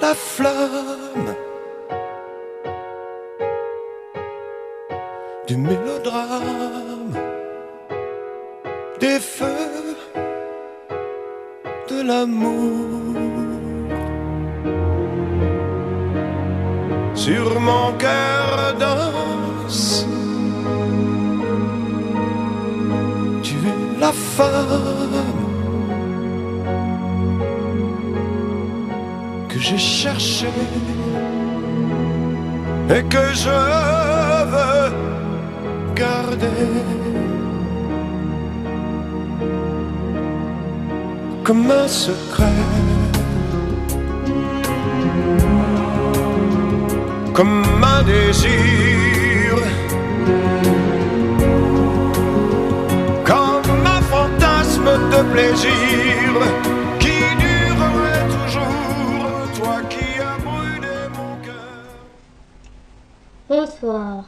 la flamme du mélodrame, des feux de l'amour sur mon cœur danse. Tu es la femme que j'ai cherchée et que je veux garder comme un secret, comme un désir, comme un fantasme de plaisir qui durerait toujours, toi qui as brûlé mon cœur. Bonsoir.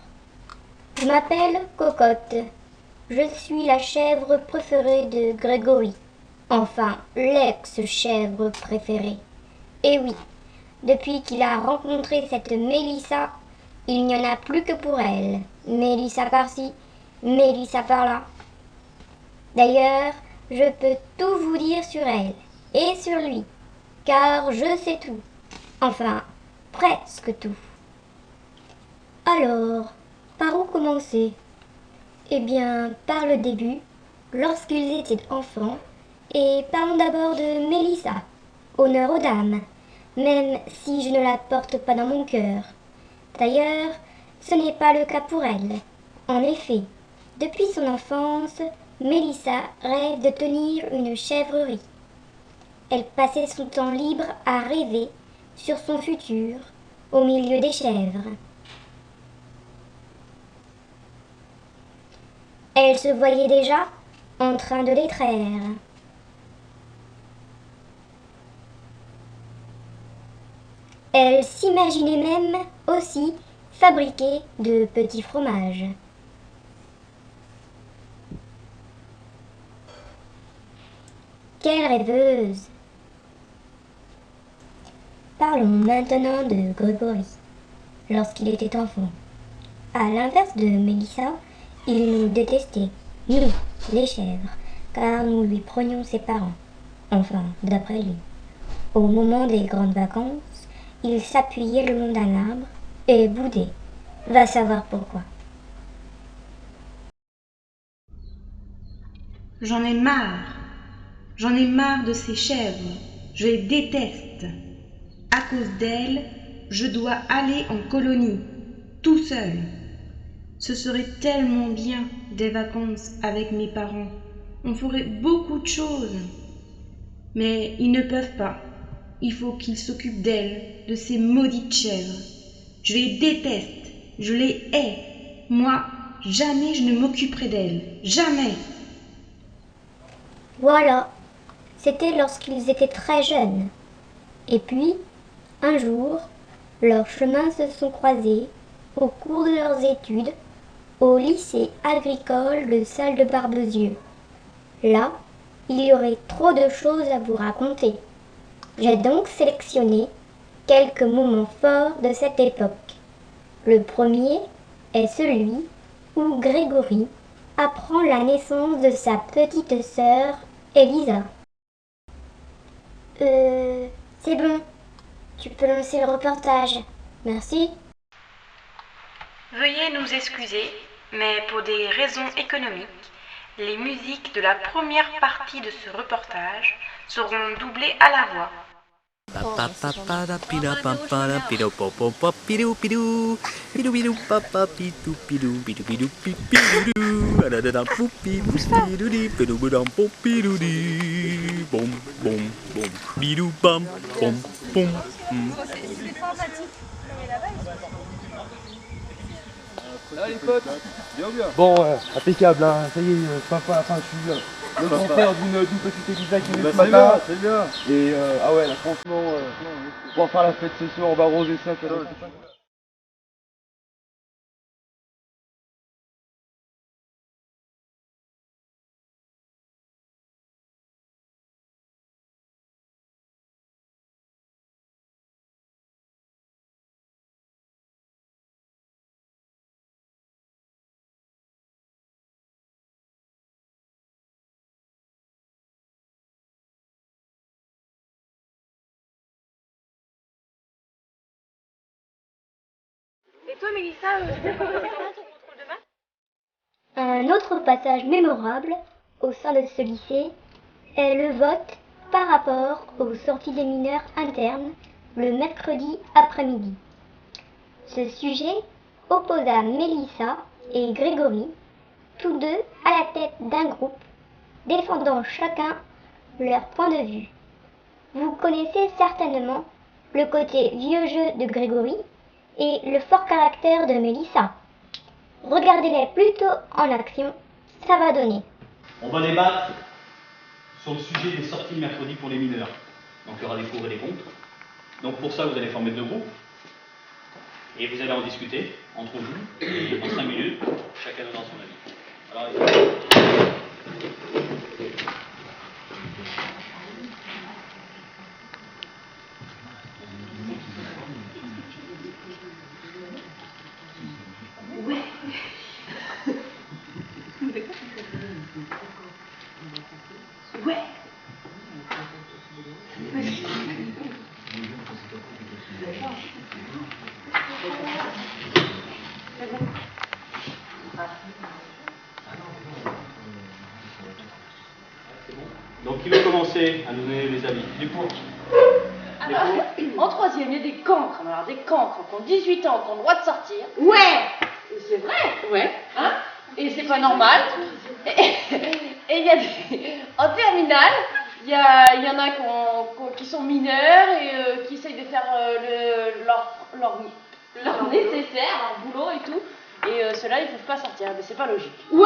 Je m'appelle Cocotte. Je suis la chèvre préférée de Grégory. Enfin, l'ex-chèvre préférée. Et oui, depuis qu'il a rencontré cette Mélissa, il n'y en a plus que pour elle. Mélissa par-ci, Mélissa par-là. D'ailleurs, je peux tout vous dire sur elle et sur lui, car je sais tout. Enfin, presque tout. Alors, par où commencer ? Eh bien, par le début, lorsqu'ils étaient enfants, et parlons d'abord de Mélissa. Honneur aux dames, même si je ne la porte pas dans mon cœur. D'ailleurs, ce n'est pas le cas pour elle. En effet, depuis son enfance, Mélissa rêve de tenir une chèvrerie. Elle passait son temps libre à rêver sur son futur au milieu des chèvres. Elle se voyait déjà en train de les traire. Elle s'imaginait même aussi fabriquer de petits fromages. Quelle rêveuse! Parlons maintenant de Grégory, lorsqu'il était enfant. À l'inverse de Mélissa, il nous détestait, nous, les chèvres, car nous lui prenions ses parents. Enfin, d'après lui. Au moment des grandes vacances, il s'appuyait le long d'un arbre et boudait. Va savoir pourquoi. J'en ai marre. J'en ai marre de ces chèvres. Je les déteste. À cause d'elles, je dois aller en colonie, tout seul. Ce serait tellement bien des vacances avec mes parents. On ferait beaucoup de choses. Mais ils ne peuvent pas. Il faut qu'ils s'occupent d'elles, de ces maudites chèvres. Je les déteste. Je les hais. Moi, jamais je ne m'occuperai d'elles. Jamais. Voilà, c'était lorsqu'ils étaient très jeunes. Et puis, un jour, leurs chemins se sont croisés au cours de leurs études au lycée agricole de Salle-de-Barbezieux. Là, il y aurait trop de choses à vous raconter. J'ai donc sélectionné quelques moments forts de cette époque. Le premier est celui où Grégory apprend la naissance de sa petite sœur, Elisa. C'est bon, tu peux lancer le reportage. Merci. Veuillez nous excuser, mais pour des raisons économiques, les musiques de la première partie de ce reportage seront doublées à la voix. Bon, impeccable, hein. Ça y est, papa, enfin, je suis le grand frère d'une petite Elisa qui est née ce matin. C'est bien. Et ah ouais, là, franchement, on va faire la fête ce soir, on va arroser ça. toi, Mélissa, c'était comment ton contrôle de maths? Un autre passage mémorable au sein de ce lycée est le vote par rapport aux sorties des mineurs internes le mercredi après-midi. Ce sujet opposa Mélissa et Grégory, tous deux à la tête d'un groupe, défendant chacun leur point de vue. Vous connaissez certainement le côté vieux jeu de Grégory et le fort caractère de Mélissa. Regardez-les plutôt en action, ça va donner. On va débattre sur le sujet des sorties le mercredi pour les mineurs. Donc il y aura des pour et des contre. Donc pour ça, vous allez former 2 groupes. Et vous allez en discuter entre vous. Et dans 5 minutes, chacun donnera son avis. Alors, donc qui veut commencer à nous donner les avis? Les pour. En troisième, il y a des cancres. Alors des cancres qui ont 18 ans, qui ont le droit de sortir. Ouais. Et c'est vrai. Ouais. Hein? Et c'est pas normal. Et il y a des... En terminale, il y en a qui sont mineurs et qui essayent de faire leur nécessaire, leur boulot et tout. Et ceux-là, ils peuvent pas sortir. Mais c'est pas logique. Ouais.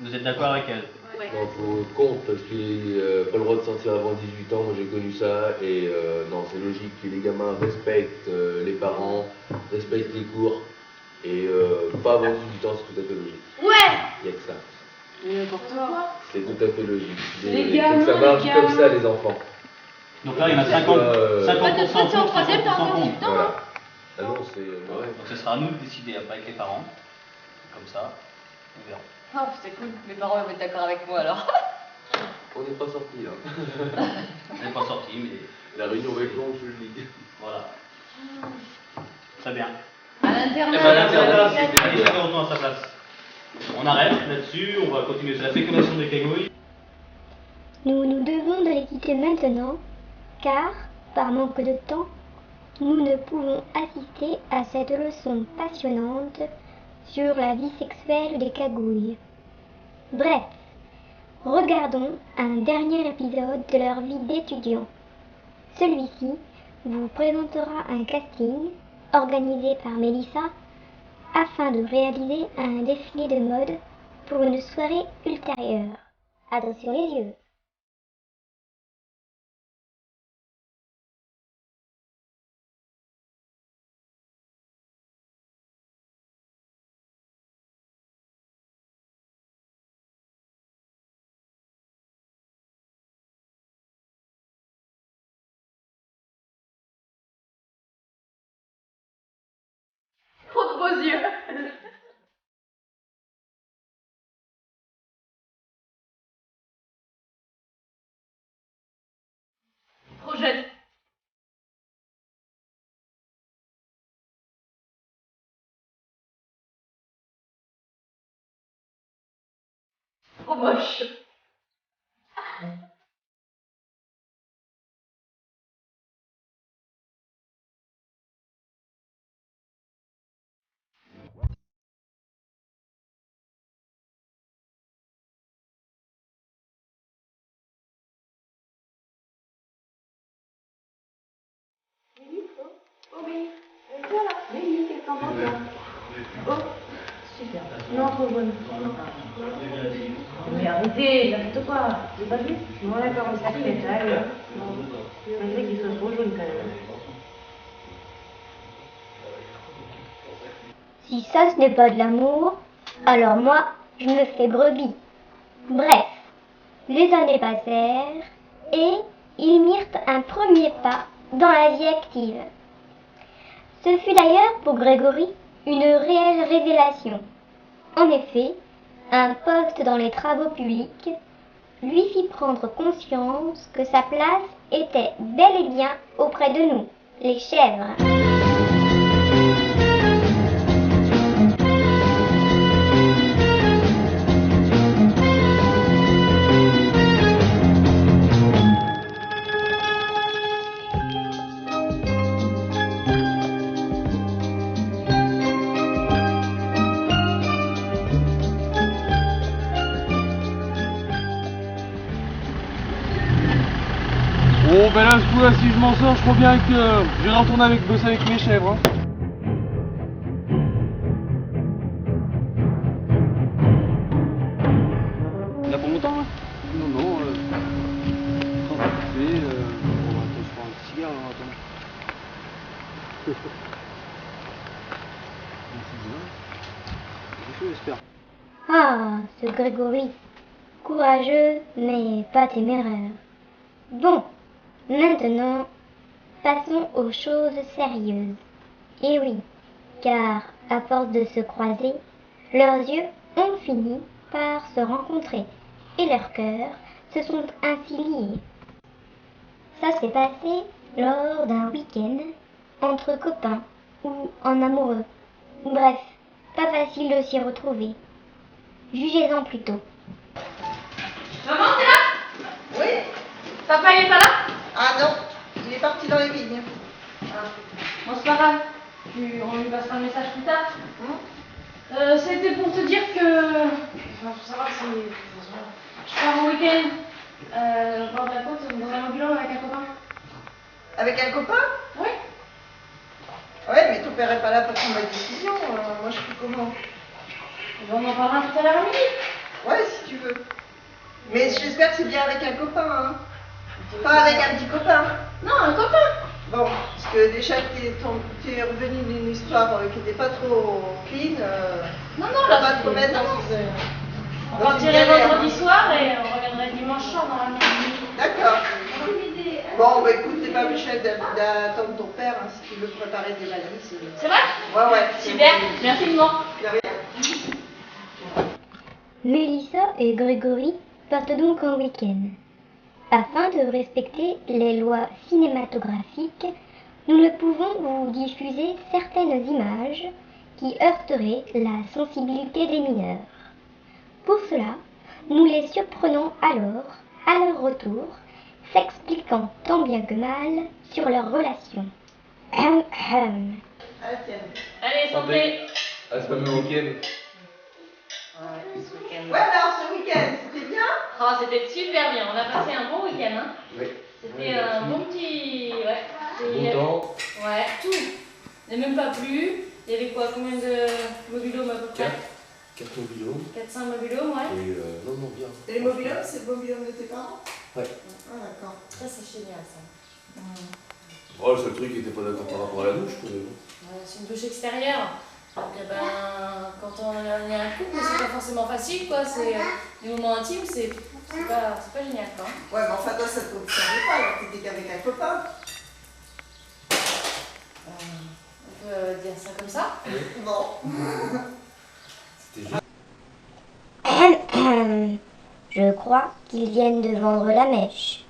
Vous êtes d'accord avec elle? Ouais. Non, faut être contre parce qu'il n'a pas le droit de sortir avant 18 ans, moi j'ai connu ça, et non, c'est logique que les gamins respectent les parents, respectent les cours, et pas avant 18 ans, c'est tout à fait logique. Ouais. Il n'y a que ça. Mais pour toi. C'est tout à fait logique. Les gamins, faut que ça marche les comme ça, gamins. les enfants. Donc là, il y en a 50% pour, 50% contre. Voilà. Ah non, c'est... ouais. Donc ce sera à nous de décider après avec les parents. Comme ça, on verra. Oh, c'est cool. Mes parents vont être d'accord avec moi alors. On n'est pas sortis, hein. On n'est pas sorti, mais La réunion va être longue, je le dis. voilà. Très bien. À Eh l'internat. ben, l'internat, allez, chacun retourne à sa place. On arrête là-dessus, on va continuer sur la fécondation des Grégory. Nous nous devons de les quitter maintenant, car, par manque de temps, nous ne pouvons assister à cette leçon passionnante sur la vie sexuelle des cagouilles. Bref, regardons un dernier épisode de leur vie d'étudiants. Celui-ci vous présentera un casting organisé par Mélissa afin de réaliser un défilé de mode pour une soirée ultérieure. Attention les yeux. Trop de beaux yeux. Trop jeune. Trop moche. Oh oui, voilà. Oui, qu'est-ce qu'on pense là? Oh, super. Non, trop bonne. Mais arrêtez, n'importe quoi. J'ai pas vu. Bon, d'accord, mais ça fait ça, là. Malgré qu'il soit trop jaune quand même. Si ça ce n'est pas de l'amour, alors moi, je me fais brebis. Bref, les années passèrent et ils mirent un premier pas dans la vie active. Ce fut d'ailleurs pour Grégory une réelle révélation. En effet, un poste dans les travaux publics lui fit prendre conscience que sa place était bel et bien auprès de nous, les chèvres. coup là, si je m'en sors, je crois bien que je vais retourner bosser avec mes chèvres. Hein. Là pour longtemps là? Non, non. Quand ça fait, on va se prendre un petit cigare, alors attends. J'espère. Ah, ce Grégory. Courageux, mais pas téméraire. Bon, maintenant, passons aux choses sérieuses. Et oui, car à force de se croiser, leurs yeux ont fini par se rencontrer et leurs cœurs se sont ainsi liés. Ça s'est passé lors d'un week-end entre copains ou en amoureux. Bref, pas facile de s'y retrouver. Jugez-en plutôt. Maman, t'es là? Oui. Papa, il est pas là? Ah non, il est parti dans les vignes. Ah. Bon, c'est pas grave. On lui passera un message plus tard. C'était pour te dire que... Enfin, faut savoir si... Je pars en week-end. Au bord de la côte, dans un ambulance avec un copain. Avec un copain? Oui. Ouais, mais ton père est pas là pour prendre la décision. Moi, je fais comment? On en parlera tout à l'heure à midi. Ouais, si tu veux. Mais j'espère que c'est bien avec un copain, hein. Pas avec un petit copain. Non, un copain. Bon, parce que déjà que t'es revenu d'une histoire qui n'était pas trop clean. Non, là, pas trop mettre dans on partirait vendredi soir et on reviendrait dimanche soir dans la nuit. D'accord. Bon, bah écoute, t'es pas obligé d'attendre ton père hein, si tu veux préparer des valises. C'est vrai? Ouais. Super, merci de moi. De rien. Mélissa et Grégory partent donc en week-end. Afin de respecter les lois cinématographiques, nous ne pouvons vous diffuser certaines images qui heurteraient la sensibilité des mineurs. Pour cela, nous les surprenons alors, à leur retour, s'expliquant tant bien que mal sur leur relation. À la tienne. Allez, santé. À ce fameux week-end. Ouais, alors ce week-end, c'était bien? Oh, c'était super bien. On a passé un bon week-end, hein. Oui. C'était un bon petit... Ouais. Bon temps. Ouais, tout. Il n'y a même pas plu. Il y avait quoi? Combien de mobilhomes à peu près? 4 mobilhomes. 400 mobilhomes, ouais. Et non, bien. Et les mobilhomes, c'est le mobilhome de tes parents? Ouais. Ah, d'accord. Ça, c'est génial, ça. Oh, le seul truc qui était pas d'accord par rapport à la douche, quoi. Ouais, c'est une douche extérieure. Donc, quand on est un couple, c'est pas forcément facile, quoi. C'est des moments intimes, c'est pas génial, quoi. Ouais, mais enfin, toi, ça te concernait pas, alors t'étais qu'avec un copain. On peut dire ça comme ça. Bon. C'était juste. Je crois qu'ils viennent de vendre la mèche.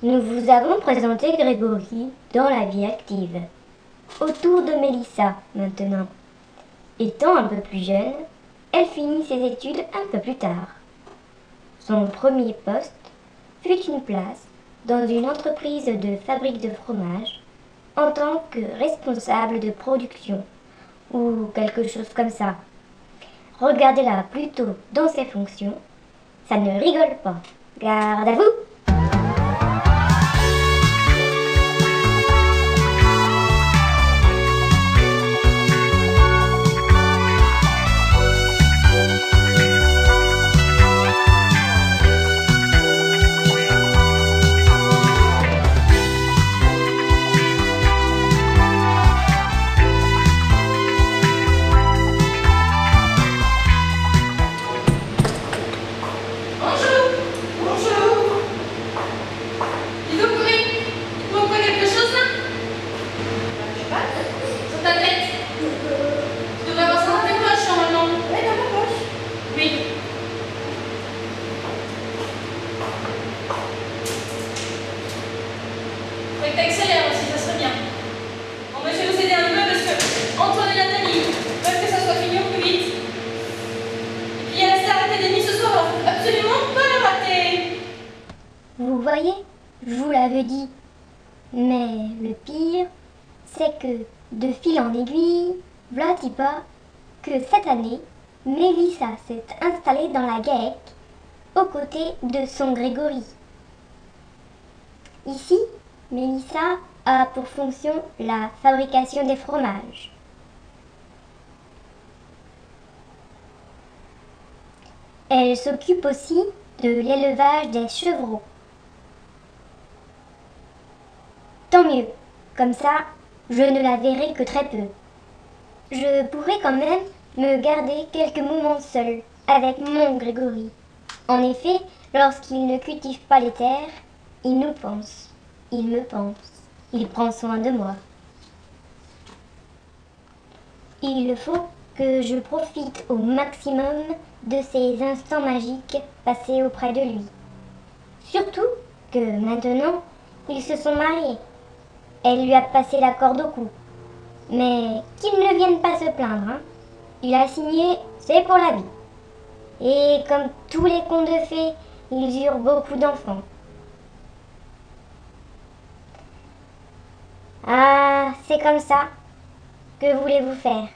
Nous vous avons présenté Grégory dans la vie active. Autour de Mélissa, maintenant. Étant un peu plus jeune, elle finit ses études un peu plus tard. Son premier poste fut une place dans une entreprise de fabrique de fromage en tant que responsable de production ou quelque chose comme ça. Regardez-la plutôt dans ses fonctions. Ça ne rigole pas. Garde à vous! Vous voyez, je vous l'avais dit. Mais le pire, c'est que, de fil en aiguille, v'là-t-il pas, que cette année, Mélissa s'est installée dans la GAEC, aux côtés de son Grégory. Ici, Mélissa a pour fonction la fabrication des fromages. Elle s'occupe aussi de l'élevage des chevreaux. Tant mieux, comme ça, je ne la verrai que très peu. Je pourrai quand même me garder quelques moments seul avec mon Grégory. En effet, lorsqu'il ne cultive pas les terres, il nous pense, il me pense, il prend soin de moi. Il faut que je profite au maximum de ces instants magiques passés auprès de lui. Surtout que maintenant, ils se sont mariés. Elle lui a passé la corde au cou. Mais qu'il ne vienne pas se plaindre, hein. Il a signé, c'est pour la vie. Et comme tous les contes de fées, ils eurent beaucoup d'enfants. Ah, c'est comme ça. Que voulez-vous faire ?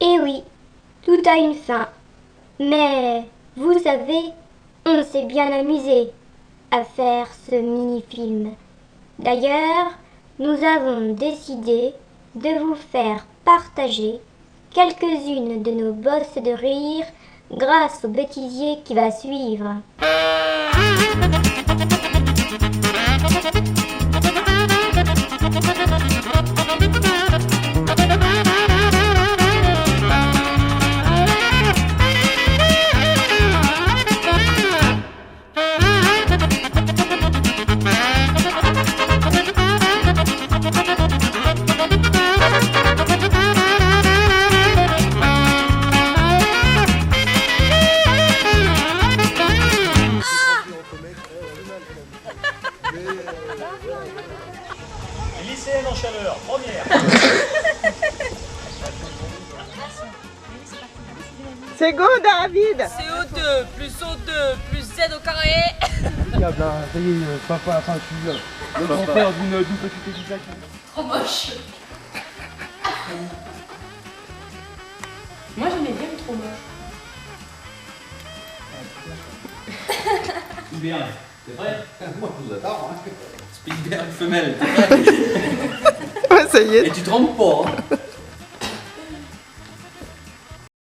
Eh oui, tout a une fin. Mais, vous savez, on s'est bien amusé à faire ce mini-film. D'ailleurs, nous avons décidé de vous faire partager quelques-unes de nos bosses de rire grâce au bêtisier qui va suivre. Lycéenne en chaleur, première. C'est go, David. CO2 plus O2 plus Z au carré. Impeccable, hein. Ça y est, papa, enfin, je suis le grand-père d'une petite Elisa qui... Trop moche. Moi j'aimais bien le trop moche. Bien, c'est vrai. Moi, je vous attends. Hein. Spielberg femelle. Ouais, ça y est. Et tu trompes pas, hein.